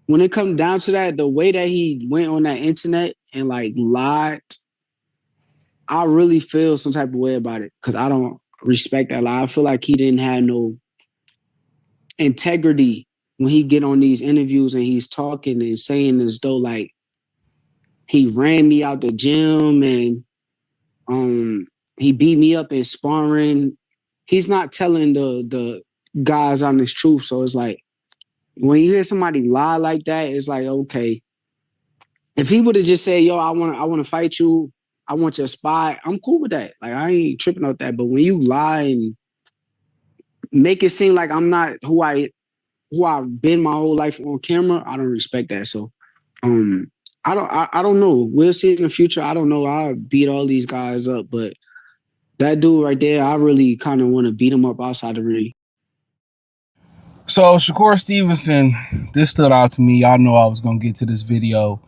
When it comes down to that, the way that he went on that internet and like lied, I really feel some type of way about it because I don't respect that lie. I feel like he didn't have no integrity when he get on these interviews and he's talking and saying as though like he ran me out the gym and he beat me up in sparring. He's not telling the guys honest truth. So it's like when you hear somebody lie like that, it's like, okay. If he would have just said, yo, I wanna fight you, I want your spot, I'm cool with that. Like I ain't tripping out that. But when you lie and make it seem like I'm not who I've been my whole life on camera, I don't respect that. So I don't know. We'll see in the future. I don't know. I'll beat all these guys up, but that dude right there, I really kind of want to beat him up outside the ring. So Shakur Stevenson, this stood out to me. Y'all know I was gonna get to this video.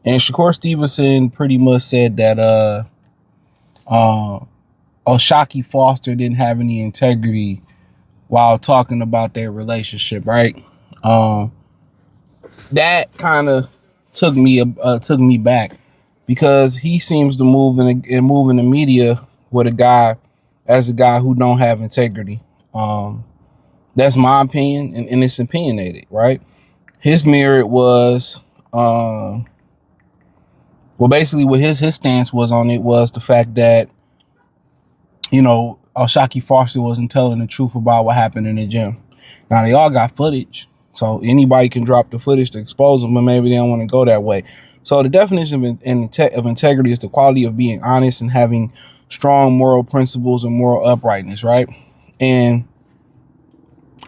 And Shakur Stevenson pretty much said that Shakur Foster didn't have any integrity while talking about their relationship, right? That kind of took me back because he seems to move in the media with a guy who don't have integrity. That's my opinion, and it's opinionated, right? His merit was basically what his stance was on it was the fact that, Shakur Foster wasn't telling the truth about what happened in the gym. Now, they all got footage, so anybody can drop the footage to expose them, but maybe they don't want to go that way. So the definition of integrity is the quality of being honest and having strong moral principles and moral uprightness, right? And,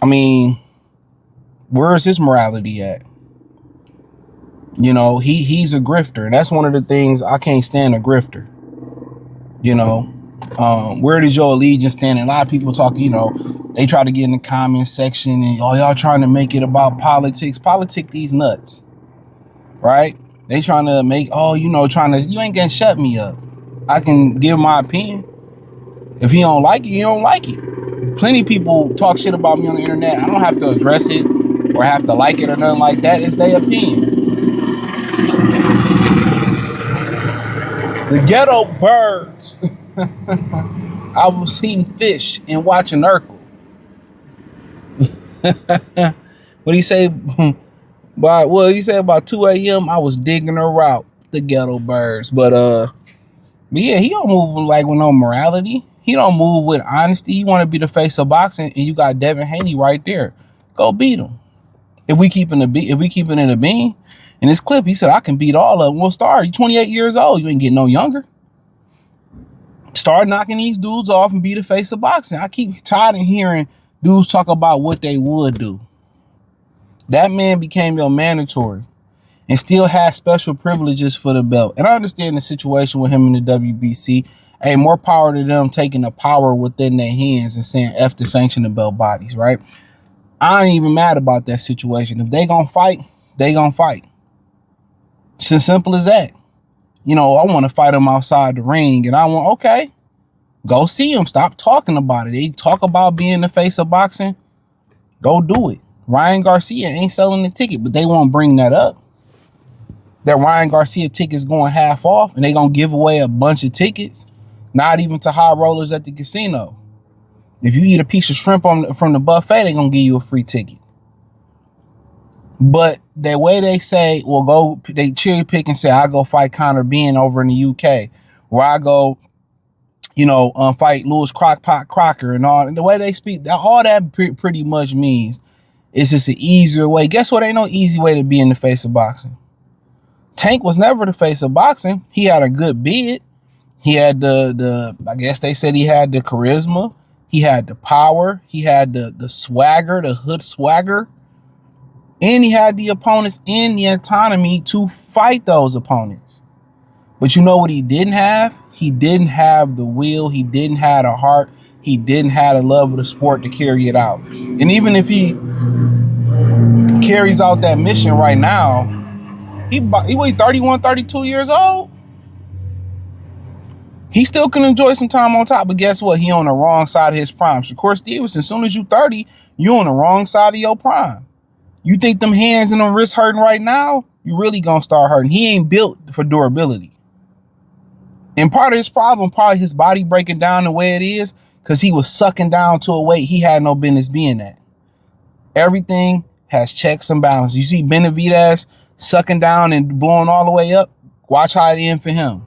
I mean, where is his morality at? He's a grifter, and that's one of the things I can't stand, a grifter. Where does your allegiance stand? And a lot of people talk, they try to get in the comment section and, y'all trying to make it about politics. Politic these nuts, right? They trying to make, you ain't gonna shut me up. I can give my opinion. If you don't like it, you don't like it. Plenty of people talk shit about me on the internet. I don't have to address it or have to like it or nothing like that. It's their opinion. The ghetto birds. I was eating fish and watching Urkel. What he say? He said about 2 a.m. I was digging her out. The ghetto birds. But yeah, he don't move like with no morality. He don't move with honesty. He want to be the face of boxing, and you got Devin Haney right there. Go beat him. If we keep it in a bean, in this clip, he said, I can beat all of them. Well, start. You're 28 years old. You ain't getting no younger. Start knocking these dudes off and be the face of boxing. I keep tired of hearing dudes talk about what they would do. That man became your mandatory and still has special privileges for the belt. And I understand the situation with him in the WBC. Hey, more power to them taking the power within their hands and saying F the sanctioned belt bodies, right? I ain't even mad about that situation. If they gonna fight, they gonna fight. It's as simple as that. I want to fight them outside the ring, and okay, go see them. Stop talking about it. They talk about being the face of boxing. Go do it. Ryan Garcia ain't selling the ticket, but they won't bring that up. That Ryan Garcia ticket's going half off, and they gonna give away a bunch of tickets, not even to high rollers at the casino. If you eat a piece of shrimp from the buffet, they gonna give you a free ticket. But the way they say, they cherry pick and say, I go fight Conor Benn over in the UK, or I go, fight Louis Crockpot Crocker and all. And the way they speak, all that pretty much means it's just an easier way. Guess what? Ain't no easy way to be in the face of boxing. Tank was never the face of boxing. He had a good bid. He had I guess they said he had the charisma. He had the power. He had the swagger, the hood swagger. And he had the opponents in the autonomy to fight those opponents. But you know what he didn't have? He didn't have the will. He didn't have a heart. He didn't have a love of the sport to carry it out. And even if he carries out that mission right now, he 31, 32 years old. He still can enjoy some time on top, but guess what? He on the wrong side of his prime. Shakur Stevenson, as soon as you 30, you on the wrong side of your prime. You think them hands and them wrists hurting right now? You really gonna start hurting. He ain't built for durability. And part of his problem, probably his body breaking down the way it is, because he was sucking down to a weight he had no business being at. Everything has checks and balances. You see Benavidez sucking down and blowing all the way up. Watch how it end for him.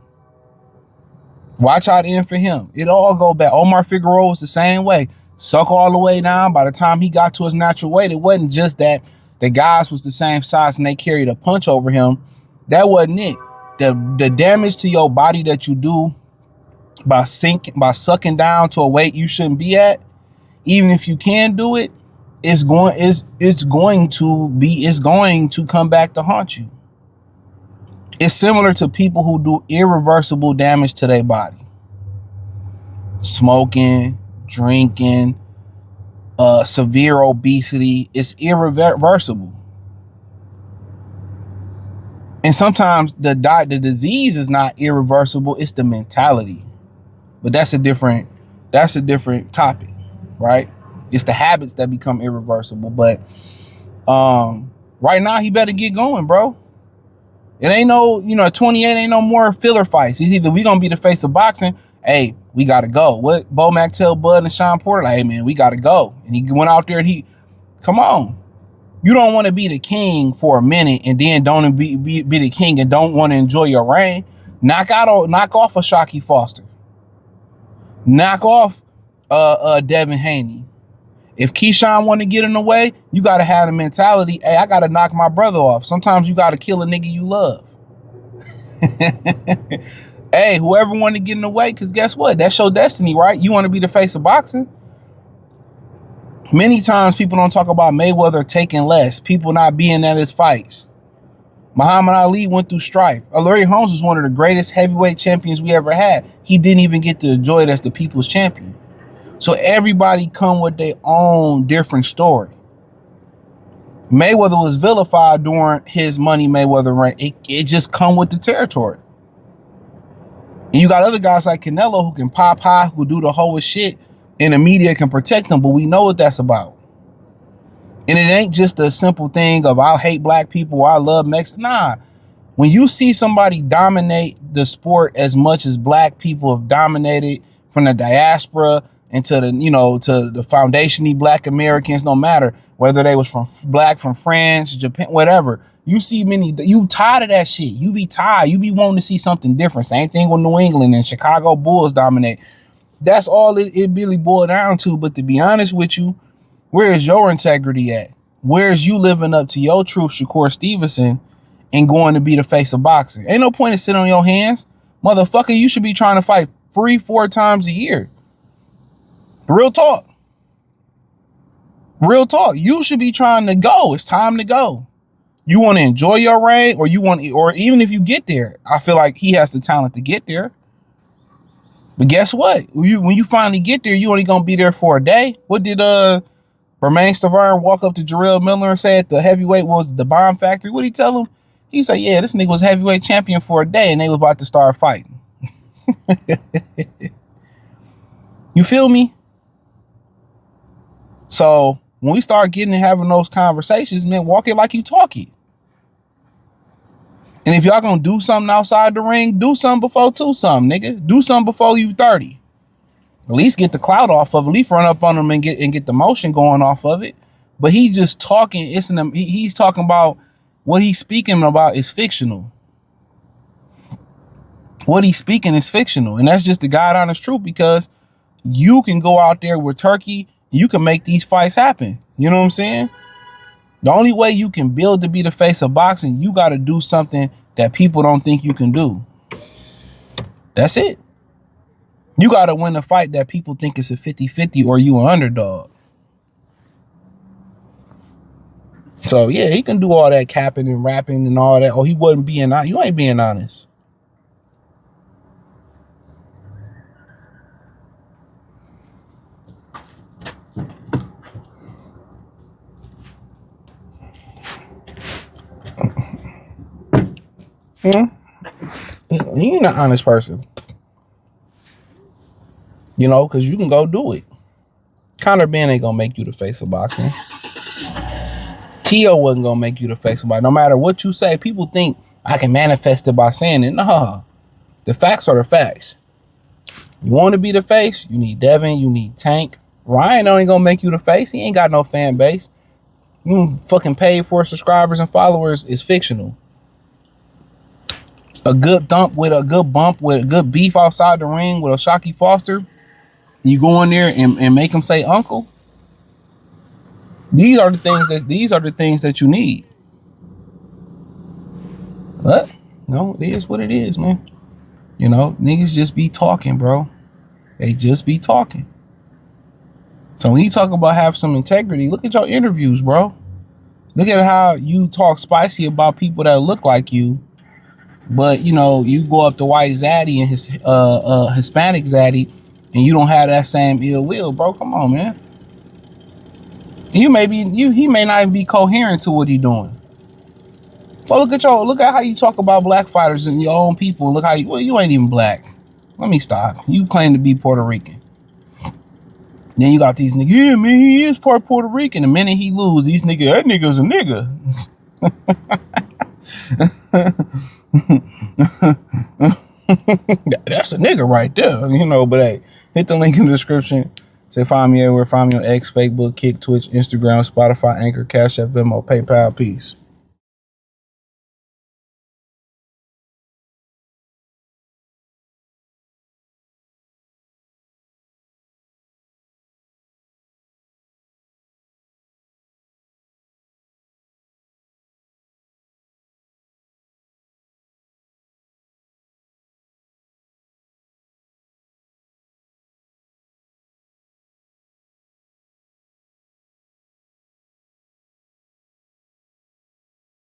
Watch how it end for him. It all go back. Omar Figueroa was the same way. Suck all the way down. By the time he got to his natural weight, it wasn't just that the guys was the same size and they carried a punch over him. That wasn't it. The damage to your body that you do by sucking down to a weight you shouldn't be at, even if you can do it, it's going to come back to haunt you. It's similar to people who do irreversible damage to their body. Smoking, drinking, severe obesity. It's irreversible. And sometimes the disease is not irreversible, it's the mentality. But that's a different topic, right? It's the habits that become irreversible. But right now he better get going, bro. It ain't no, 28 ain't no more filler fights. It's either we gonna be the face of boxing. Hey, we gotta go. What Bo Mack tell Bud and Sean Porter? Like, hey man, we gotta go. And he went out there and come on. You don't want to be the king for a minute and then don't be the king and don't want to enjoy your reign. Knock off a Shockey Foster. Knock off Devin Haney. If Keyshawn want to get in the way, you got to have the mentality, hey, I got to knock my brother off. Sometimes you got to kill a nigga you love. Hey, whoever want to get in the way, because guess what? That's your destiny, right? You want to be the face of boxing? Many times people don't talk about Mayweather taking less, people not being at his fights. Muhammad Ali went through strife. Larry Holmes was one of the greatest heavyweight champions we ever had. He didn't even get to enjoy it as the people's champion. So everybody come with their own different story. Mayweather was vilified during his Money Mayweather reign. It just come with the territory. And you got other guys like Canelo who can pop high, who do the whole shit, and the media can protect them, but we know what that's about. And it ain't just a simple thing of I hate black people or I love Mexicans. Nah. When you see somebody dominate the sport as much as black people have dominated from the diaspora and to the foundation-y black Americans, no matter whether they was from France, Japan, whatever. You tired of that shit. You be tired. You be wanting to see something different. Same thing with New England and Chicago Bulls dominate. That's all it really boiled down to. But to be honest with you, where is your integrity at? Where is you living up to your truth, Shakur Stevenson, and going to be the face of boxing? Ain't no point in sitting on your hands. Motherfucker, you should be trying to fight 3-4 times a year. Real talk. Real talk. You should be trying to go. It's time to go. You want to enjoy your reign, or even if you get there, I feel like he has the talent to get there. But guess what? When you finally get there, you only gonna be there for a day. What did Bermain Stavern walk up to Jarrell Miller and say at the heavyweight was the bomb factory? What did he tell him? He said, yeah, this nigga was heavyweight champion for a day and they was about to start fighting. You feel me? So when we start getting and having those conversations, man, walk it like you talk it. And if y'all gonna do something outside the ring, do something before something, nigga. Do something before you 30. At least get the clout off of it. At least run up on them and get the motion going off of it. But he just talking. He's talking about what he's speaking about is fictional. What he's speaking is fictional, and that's just the God honest truth. Because you can go out there with Turkey, you can make these fights happen. You know what I'm saying? The only way you can build to be the face of boxing, you got to do something that people don't think you can do. That's it. You got to win a fight that people think is a 50-50 or you an underdog. So, yeah, he can do all that capping and rapping and all that. Oh, he wasn't being honest. You ain't being honest. He ain't an honest person. You know, because you can go do it. Conor Ben ain't gonna make you the face of boxing. Tio wasn't gonna make you the face of boxing. No matter what you say, people think I can manifest it by saying it. No, the facts are the facts. You want to be the face? You need Devin. You need Tank. Ryan ain't gonna make you the face. He ain't got no fan base. You fucking paid for subscribers and followers is fictional. A good bump with a good beef outside the ring with a Shocky Foster. You go in there and make him say uncle. These are the things that you need. But no, it is what it is, man. You know, niggas just be talking, bro. They just be talking. So when you talk about have some integrity, look at your interviews, bro. Look at how you talk spicy about people that look like you, but you know, you go up to white zaddy and his Hispanic zaddy, and you don't have that same ill will, bro. Come on, man. He may not even be coherent to what he doing. Well, look at how you talk about black fighters and your own people. Look how you ain't even black. Let me stop. You claim to be Puerto Rican. Then you got these niggas, yeah, man, he is part Puerto Rican. The minute he lose, these niggas, that nigga's a nigga. That's a nigga right there, you know. But hey, hit the link in the description. Say find me everywhere. Find me on X, Facebook, Kick, Twitch, Instagram, Spotify, Anchor, Cash App, Venmo, PayPal. Peace.